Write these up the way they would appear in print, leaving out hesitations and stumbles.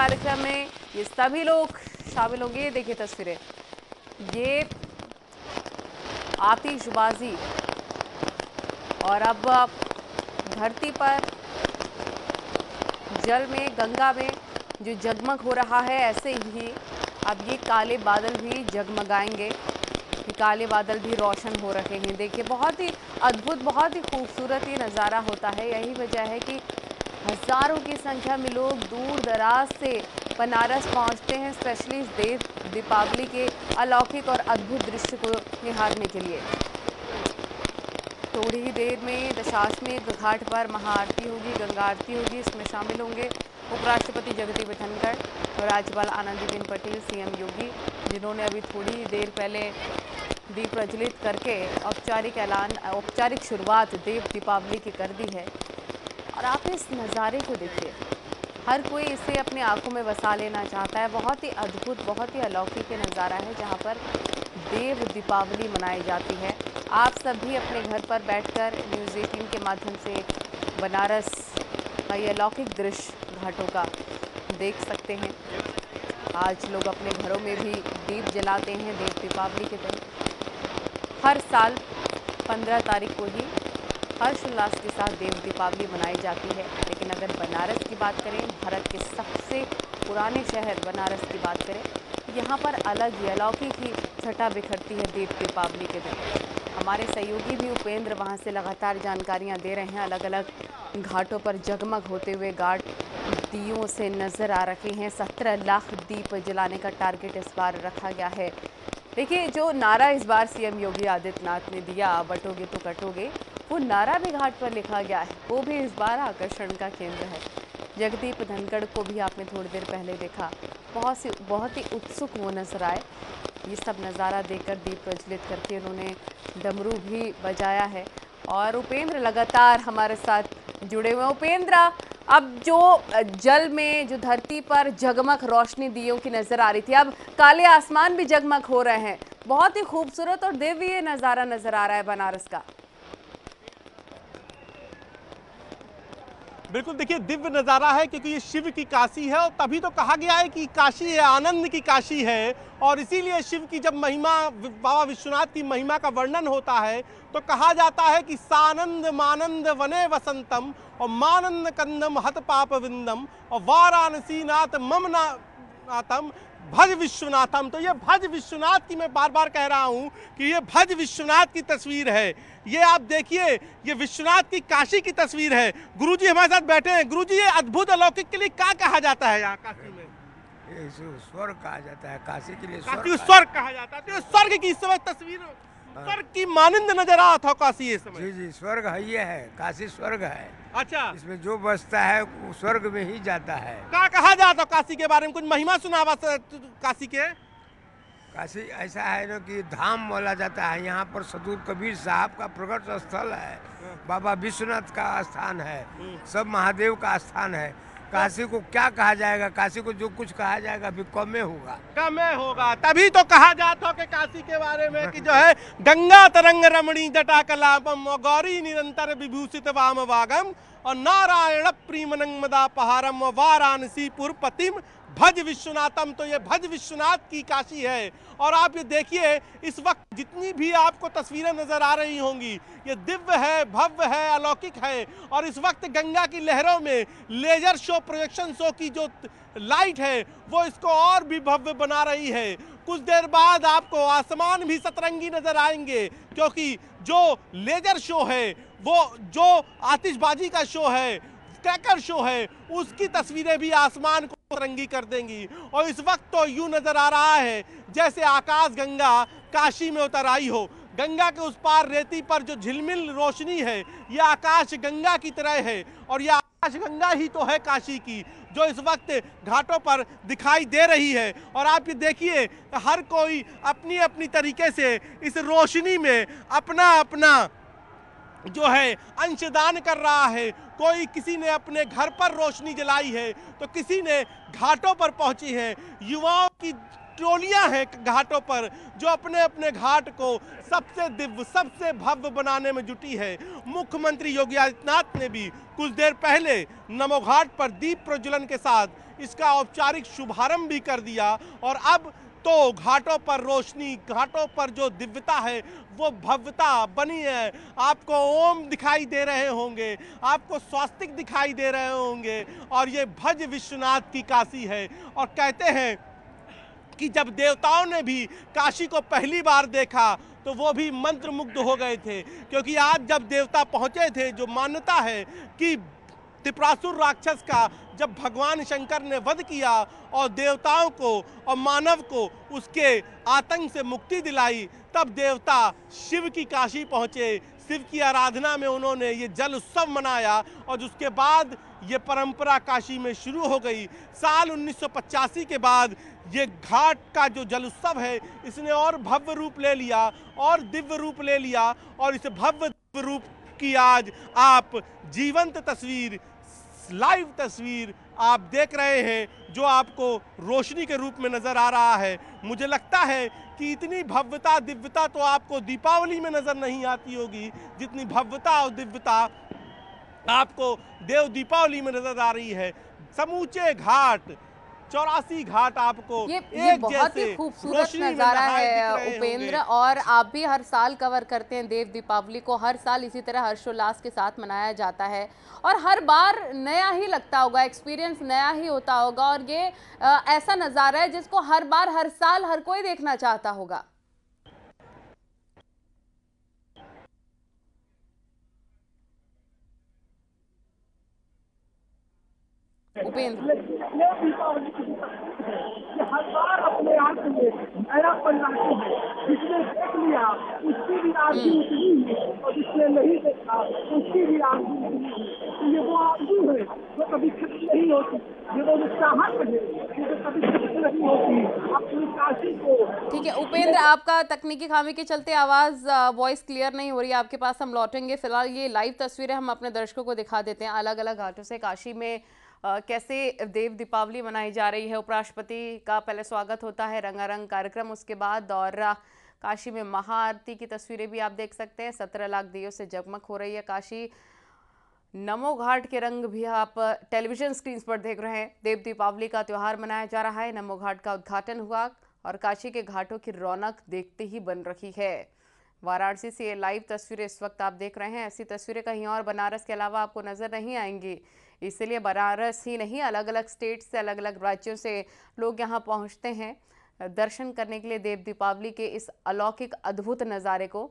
कार्यक्रम में ये सभी लोग शामिल होंगे। देखिए तस्वीरें, ये आतिशबाजी और अब धरती पर, जल में, गंगा में जो जगमग हो रहा है, ऐसे ही अब ये काले बादल भी जगमगाएंगे। ये काले बादल भी रोशन हो रहे हैं। देखिए बहुत ही अद्भुत, बहुत ही खूबसूरत ये नज़ारा होता है। यही वजह है कि हज़ारों की संख्या में लोग दूर दराज से बनारस पहुंचते हैं, स्पेशली इस देव दीपावली के अलौकिक और अद्भुत दृश्य को निहारने के लिए। थोड़ी ही देर में दशाश्वमेध घाट पर महाआरती होगी, गंगा आरती होगी। इसमें शामिल होंगे उपराष्ट्रपति जगदीप धनखड़ और राज्यपाल आनंदीबेन पटेल, सीएम योगी, जिन्होंने अभी थोड़ी ही देर पहले दीप प्रज्वलित करके औपचारिक शुरुआत देव दीपावली की कर दी है। और आप इस नज़ारे को देखिए, हर कोई इसे अपनी आंखों में बसा लेना चाहता है। बहुत ही अद्भुत, बहुत ही अलौकिक नज़ारा है जहां पर देव दीपावली मनाई जाती है। आप सभी अपने घर पर बैठकर न्यूज़ 18 के माध्यम से बनारस का ये अलौकिक दृश्य घाटों का देख सकते हैं। आज लोग अपने घरों में भी दीप जलाते हैं देव दीपावली के दिन। हर साल 15 तारीख को ही हर्षोल्लास के साथ देव दीपावली मनाई जाती है। लेकिन अगर बनारस की बात करें, भारत के सबसे पुराने शहर बनारस की बात करें, यहाँ पर अलग ही अलौकिक ही छटा बिखरती है देव दीपावली के दिन। हमारे सहयोगी भी उपेंद्र वहाँ से लगातार जानकारियाँ दे रहे हैं। अलग अलग घाटों पर जगमग होते हुए घाट दियों से नज़र आ रहे हैं। 17 लाख दीप जलाने का टारगेट इस बार रखा गया है। देखिए जो नारा इस बार सीएम योगी आदित्यनाथ ने दिया, बटोगे तो कटोगे, वो नारा भी घाट पर लिखा गया है। वो भी इस बार आकर्षण का केंद्र है। जगदीप धनखड़ को भी आपने थोड़ी देर पहले देखा, बहुत ही उत्सुक वो नजर आए। ये सब नज़ारा देखकर दीप प्रज्वलित करके उन्होंने डमरू भी बजाया है। और उपेंद्र लगातार हमारे साथ जुड़े हुए हैं। उपेंद्र, अब जो जल में, जो धरती पर जगमग रोशनी दियों की नज़र आ रही थी, अब काले आसमान भी जगमग हो रहे हैं। बहुत ही खूबसूरत और दिव्य ये नज़ारा नज़र आ रहा है बनारस का। बिल्कुल, देखिए दिव्य नज़ारा है क्योंकि ये शिव की काशी है और तभी तो कहा गया है कि काशी है, आनंद की काशी है। और इसीलिए शिव की जब महिमा, बाबा विश्वनाथ की महिमा का वर्णन होता है तो कहा जाता है कि सानंद मानंद वने वसंतम और मानंद कंदम हत पाप विंदम और वाराणसी नाथ मम नाथम भज विश्वनाथम। तो ये भज विश्वनाथ की मैं बार बार कह रहा हूँ कि ये भज विश्वनाथ की तस्वीर है। ये आप देखिए, ये विश्वनाथ की काशी की तस्वीर है। गुरुजी हमारे साथ बैठे हैं। गुरुजी, ये अद्भुत अलौकिक के लिए क्या कहा जाता है यहाँ काशी में? ये स्वर्ग कहा जाता है। काशी के लिए काशी स्वर्ग कहा जाता है। तो स्वर्ग की इस समय तस्वीर, स्वर्ग की मानिंद नजर आ था काशी इस समय। जी जी, स्वर्ग है, ये है काशी, स्वर्ग है। अच्छा, इसमें जो बसता है वो स्वर्ग में ही जाता है। क्या कहा जाता काशी के बारे में? कुछ महिमा सुनावा काशी के। काशी ऐसा है ना कि धाम बोला जाता है। यहाँ पर सदूर कबीर साहब का प्रकट स्थल है, बाबा विश्वनाथ का स्थान है, सब महादेव का स्थान है। काशी को क्या कहा जाएगा? काशी को जो कुछ कहा जाएगा अभी कम होगा, कम होगा। तभी तो कहा जाता है कि काशी के बारे में कि जो है गंगा तरंग रमणी जटा कलापम और गौरी निरंतर विभूषित वाम वागम और नारायण प्रीमनंग मदा पहारम और वाराणसी पुरपतिम भज विश्वनाथम। तो ये भज विश्वनाथ की काशी है। और आप ये देखिए, इस वक्त जितनी भी आपको तस्वीरें नजर आ रही होंगी, ये दिव्य है, भव्य है, अलौकिक है। और इस वक्त गंगा की लहरों में लेजर शो, प्रोजेक्शन शो की जो लाइट है वो इसको और भी भव्य बना रही है। कुछ देर बाद आपको आसमान भी सतरंगी नजर आएंगे क्योंकि जो लेजर शो है, वो जो आतिशबाजी का शो है, क्रैकर शो है, उसकी तस्वीरें भी आसमान को रंगी कर देंगी। और इस वक्त तो यूं नजर आ रहा है जैसे आकाश गंगा काशी में उतर आई हो। गंगा के उस पार रेती पर जो झिलमिल रोशनी है, यह आकाश गंगा की तरह है। और यह आकाश गंगा ही तो है काशी की, जो इस वक्त घाटों पर दिखाई दे रही है। और आप ये देखिए, हर कोई अपनी अपनी तरीके से इस रोशनी में अपना अपना जो है अंशदान कर रहा है। कोई, किसी ने अपने घर पर रोशनी जलाई है तो किसी ने घाटों पर पहुंची है। युवाओं की टोलियां हैं घाटों पर जो अपने अपने घाट को सबसे दिव्य, सबसे भव्य बनाने में जुटी है। मुख्यमंत्री योगी आदित्यनाथ ने भी कुछ देर पहले नमो घाट पर दीप प्रज्वलन के साथ इसका औपचारिक शुभारंभ भी कर दिया। और अब तो घाटों पर रोशनी, घाटों पर जो दिव्यता है वो भव्यता बनी है। आपको ओम दिखाई दे रहे होंगे, आपको स्वास्तिक दिखाई दे रहे होंगे, और ये भज विश्वनाथ की काशी है। और कहते हैं कि जब देवताओं ने भी काशी को पहली बार देखा तो वो भी मंत्रमुग्ध हो गए थे, क्योंकि आज जब देवता पहुंचे थे, जो मान्यता है कि त्रिपुरासुर राक्षस का जब भगवान शंकर ने वध किया और देवताओं को और मानव को उसके आतंक से मुक्ति दिलाई, तब देवता शिव की काशी पहुंचे। शिव की आराधना में उन्होंने ये जल उत्सव मनाया और उसके बाद ये परंपरा काशी में शुरू हो गई। साल 1985 के बाद ये घाट का जो जल उत्सव है इसने और भव्य रूप ले लिया और दिव्य रूप ले लिया। और इस भव्य रूप की आज आप जीवंत तस्वीर, लाइव तस्वीर आप देख रहे हैं, जो आपको रोशनी के रूप में नजर आ रहा है। मुझे लगता है कि इतनी भव्यता दिव्यता तो आपको दीपावली में नजर नहीं आती होगी, जितनी भव्यता और दिव्यता आपको देव दीपावली में नजर आ रही है। समूचे घाट, 84 घाट आपको ये एक बहुत ही जैसे खूबसूरत रोशनी में नज़ारा नहाए है दिख रहे उपेंद्र। होंगे। और आप भी हर साल कवर करते हैं देव दीपावली को, हर साल इसी तरह हर्षोल्लास के साथ मनाया जाता है और हर बार नया ही लगता होगा, एक्सपीरियंस नया ही होता होगा। और ये ऐसा नज़ारा है जिसको हर बार, हर साल हर कोई देखना चाहता होगा। उपेंद्र, हर बार अपने आप में नया बनाते हैं। जिसने देख लिया उसकी भी आरती उतनी है और जिसने नहीं देखा उसकी भी आरती उतनी है। तो ये वो आरती है जो कभी खत्म नहीं होती, ये वो चाहत है जो कभी खत्म नहीं होती अपनी काशी को। ठीक है उपेंद्र, आपका तकनीकी खामी के चलते आवाज़, वॉइस क्लियर नहीं हो रही है आपके पास, हम लौटेंगे। फिलहाल ये लाइव तस्वीरें हम अपने दर्शकों को दिखा देते हैं अलग अलग घाटों से काशी में कैसे देव दीपावली मनाई जा रही है। उपराष्ट्रपति का पहले स्वागत होता है, रंगारंग कार्यक्रम उसके बाद, और काशी में महाआरती की तस्वीरें भी आप देख सकते हैं। 17 लाख दियों से जगमग हो रही है काशी। नमो घाट के रंग भी आप टेलीविजन स्क्रीन पर देख रहे हैं। देव दीपावली का त्यौहार मनाया जा रहा है। नमो घाट का उद्घाटन हुआ और काशी के घाटों की रौनक देखते ही बन रही है। वाराणसी से ये लाइव तस्वीरें इस वक्त आप देख रहे हैं। ऐसी तस्वीरें कहीं और बनारस के अलावा आपको नज़र नहीं आएंगी। इसलिए बनारस ही नहीं, अलग अलग स्टेट से, अलग अलग राज्यों से लोग यहाँ पहुँचते हैं दर्शन करने के लिए, देव दीपावली के इस अलौकिक अद्भुत नज़ारे को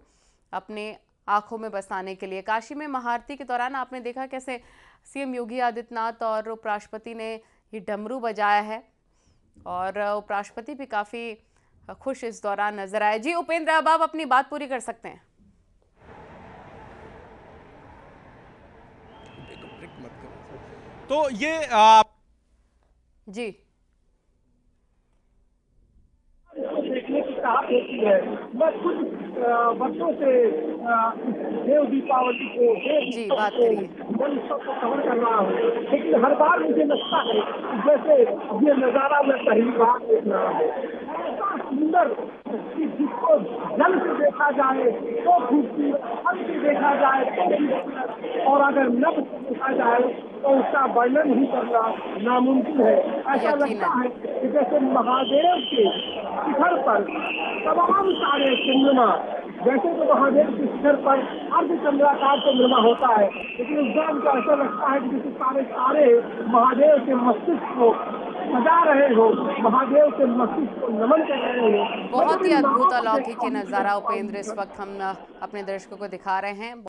अपने आंखों में बसाने के लिए। काशी में महाआरती के दौरान आपने देखा कैसे सीएम योगी आदित्यनाथ और उपराष्ट्रपति ने ये डमरू बजाया है और उपराष्ट्रपति भी काफ़ी खुश इस दौरान नजर आए। जी उपेंद्र, अब आप अपनी बात पूरी कर सकते हैं। तो ये जी देखने की चाहत होती है। मैं खुद वर्षों से देव दीपावली को, जी, बात करिए। जल उत्सव को कवर कर रहा हूँ, लेकिन हर बार मुझे लगता है जैसे ये नज़ारा मैं पहली बार देख रहा हूँ। ऐसा सुंदर कि जिसको जल से देखा जाए तो खूबसूरत, फल से देखा जाए तो खूबसूरत, और अगर नभ से देखा जाए तो उसका वर्णन ही करना नामुमकिन है। ऐसा लगता है कि जैसे महादेव के शिखर पर तमाम सारे चंद्रमा, वैसे तो महादेव के शिखर पर अर्धचंद्राकार चंद्रमा होता है, लेकिन उस बार को ऐसा लगता है कि जैसे सारे तारे महादेव के मस्तिष्क को सजा रहे हो, महादेव के मस्तिष्क को नमन कर रहे हो। बहुत ही अद्भुत अलौकिक नज़ारा उपेंद्र इस वक्त हम अपने दर्शकों को दिखा रहे हैं।